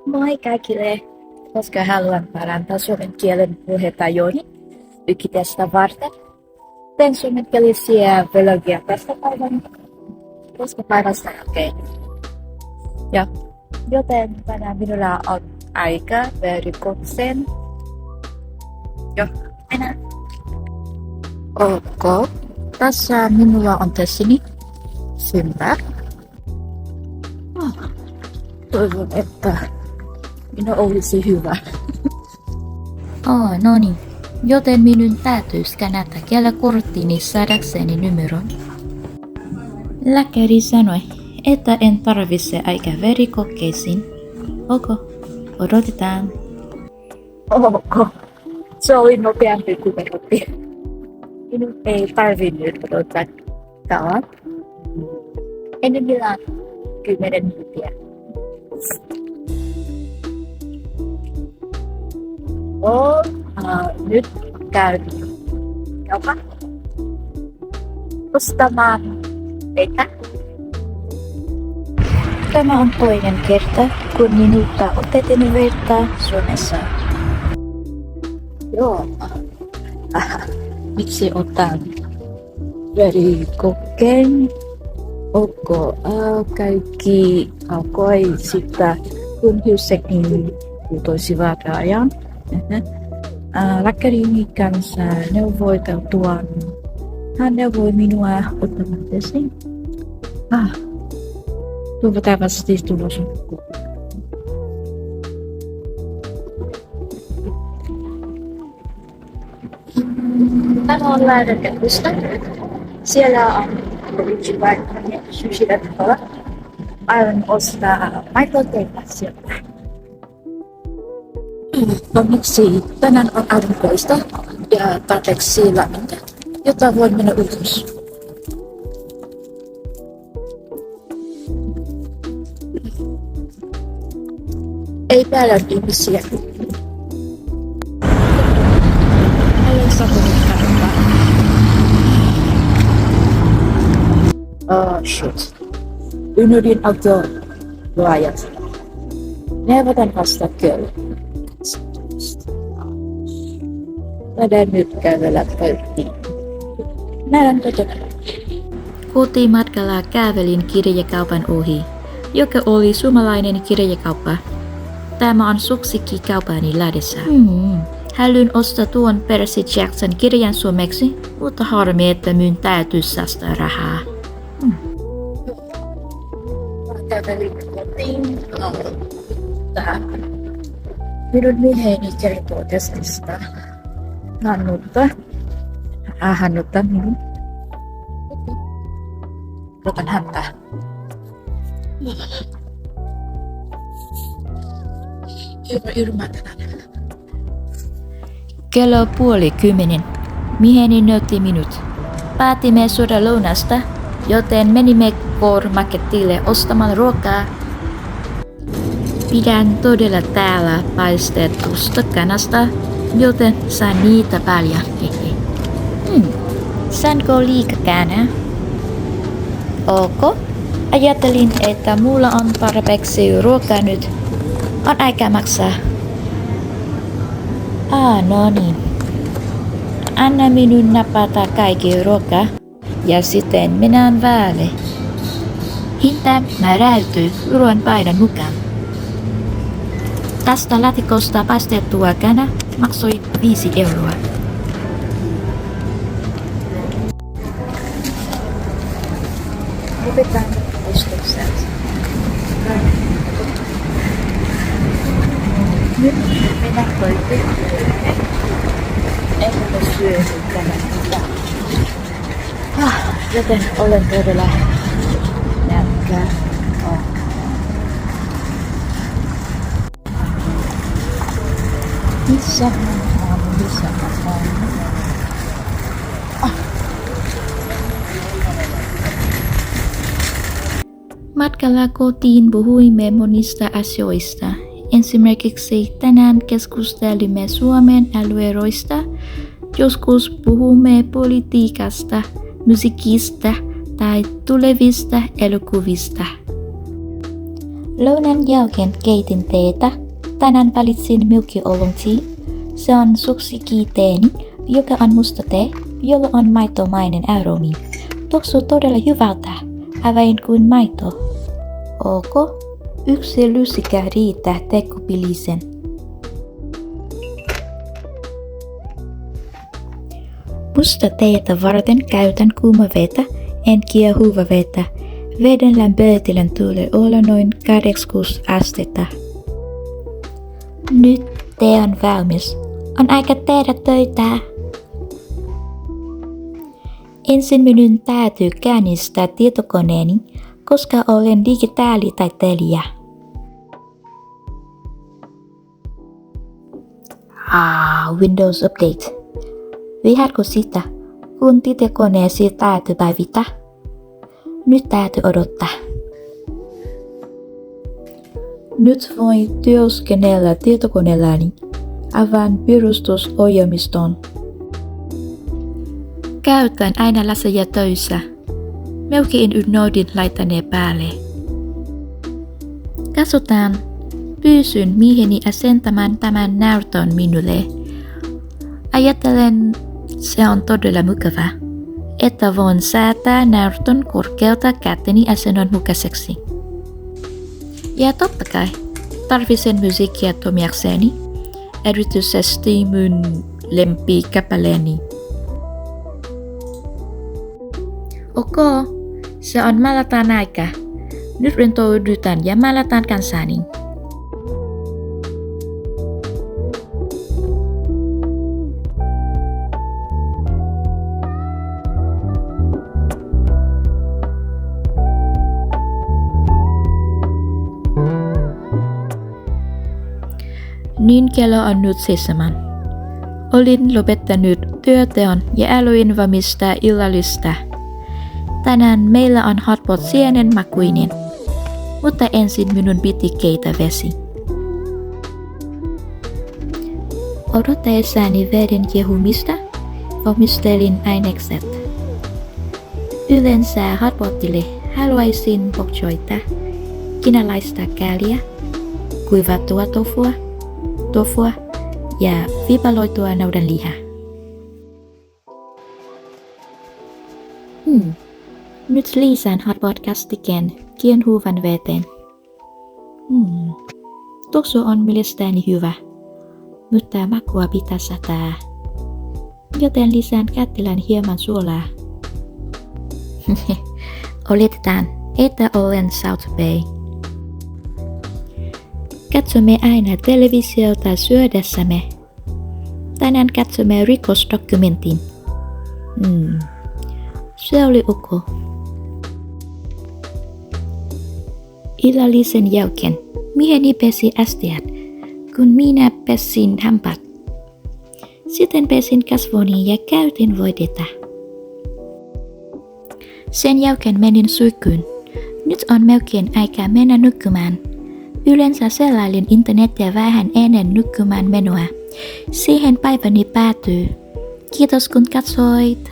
Moi kaikille! Koska haluan parantaa suomen kielen puhetajoni yksittäistä varten, teen suomenkielisiä vlogia tästä päivän, koska päivästä jälkeen. Ja, joten tänään minulla on aika verikokseen. Jo, mennään. Ok, tässä minulla on testini. Sympää. Toivon, että minä olisi hyvä. No niin. Joten minun täytyy skänätä kielikorttini saadakseni numeron. Lääkäri sanoi, että en tarvitse aikaa verikokeisiin. Ok, odotetaan. Ok, se oli nopeampi kuin odotti. Minun ei tarvinnut odottaa kauan. Enimmillään 10 minuuttia. Nyt käyn kaupan ostamaan vettä. Tämä on toinen kerta, kun minulta otettiin vettä Suomessa. Joo. Miksi otan verikokeen? Ok, kaikki alkoi sitä, kun hysekin putoisivat ajan. Lääkärini kanssa neuvoteltuaan hän neuvoi minua ottamaan testin. Toivottavasti tulos on hyvä. Tämä on lääkärikäytöstä. Siellä on yksi paikka ja sushi-ratkalla. Aion ostaa maitoteipää sieltä. Onneksi tänään on aurinkoista ja tarpeeksi lämmintä, jotta voin mennä ulos. Ei paljon ihmisiä. Olen saanut karvaa. Shit. Unohdin autoluajat. Neuvotan vasta kyllä. Tätä nyt kävellä pöytiin. Nähdään kotona. Kotimatkalla kävelin kirjakaupan ohi, joka oli suomalainen kirjakauppa. Tämä on suksikkikaupani Lahdessa. Haluan ostaa tuon Percy Jackson kirjan suomeksi, mutta harmi, että minun täytyy säästää rahaa. Kävelin kotiin. Minun mieheni kertoo testistä. Hän ottaa minun. Otan häntä. Hyvä tänään. Kello 9:30. Mieheni näytti minut. Päätimme syödä lounasta, joten menimme Core-marketille ostamaan ruokaa. Pidän todella täällä paistetusta kanasta, joten saan niitä paljon. Saanko liikakäännä? Ok. Ajattelin, että mulla on tarpeeksi ruokaa nyt. On aika maksaa. No niin. Anna minun napata kaikki ruokaa ja sitten mennään väelle. Hinta määräytyy ruoan painon mukaan. Tästä laatikosta paistettua kana maksoi 5 euroa. Lopetan ostokset. Nyt mennään kotiin. En ole syönyt tänään mitään. Joten olen todella nälkää. Missä mä oon? Matkalla kotiin puhuimme monista asioista. Esimerkiksi tänään keskustelimme Suomen alueeroista, joskus puhumme politiikasta, musiikista tai tulevista elokuvista. Lounan jälkeen keitin teetä. Tänään valitsin Milky Oolong Tea. Se on suksikiiteeni, joka on musta tee, jolla on maitomainen aromi. Tuoksuu todella hyvältä, aivan kuin maito. Ok, yksi lusikka riittää tekopillisen. Musta teetä varten käytän kuumavettä, en kiehuvaa vettä. Veden lämpötilan tulee olla noin 86 astetta. Nyt tee on valmis. On aika tehdä töitä. Ensin minun täytyy käynnistää tietokoneeni, koska olen digitaalitaiteilija. Windows Update. Vihaatko sitä, kun tietokoneesi täytyy päivitä? Nyt täytyy odottaa. Nyt voin työskennellä tietokoneellani. Avaan perustusohjelmiston. Käytän aina laseja töissä. Melkein unohdin laittaa ne päälle. Katsotaan. Pyysin mieheni asentamaan tämän näytön minulle. Ajattelen, se on todella mukava, että voin säätää näytön korkealta käteni asennon mukaiseksi. Ja totta kai, tarvitsen musiikkia toimijakseni, erityisesti mun lempikappaleeni. Ok, se on mälätään aika. Nyt rentoudutaan ja mälätään kanssani. Niin kello on nyt 7. Olin lopettanut työteon ja aloin valmistaa illallista. Tänään meillä on hotpot sienen makuinen, mutta ensin minun piti keitä vesi. Odottaessani veden kiehumista valmistelin ainekset. Yleensä hotpotille haluaisin pokchoita, kiinalaista kääliä, kuivattua tofua ja vipaloitua naudanlihaa. Nyt lisään hotpot-kastikkeen kienhuvan veteen. Tuoksu on mielestäni hyvä, mutta makua pitää satää. Joten lisään kattilaan hieman suolaa. Oletetaan, että olen South Bay. Katsomme aina televisiota syödessämme. Tänään katsomme rikosdokumentin. Se oli ok. Illallisen jälkeen mieheni pesi astiat, kun minä pesin hampaat. Sitten pesin kasvoni ja käytin voidetta. Sen jälkeen menin suihkuun. Nyt on melkein aika mennä nukkumaan. Yleensä selailin internetiä vähän ennen nukkumaan menoa. Siihen päiväni päätyy. Kiitos kun katsoit.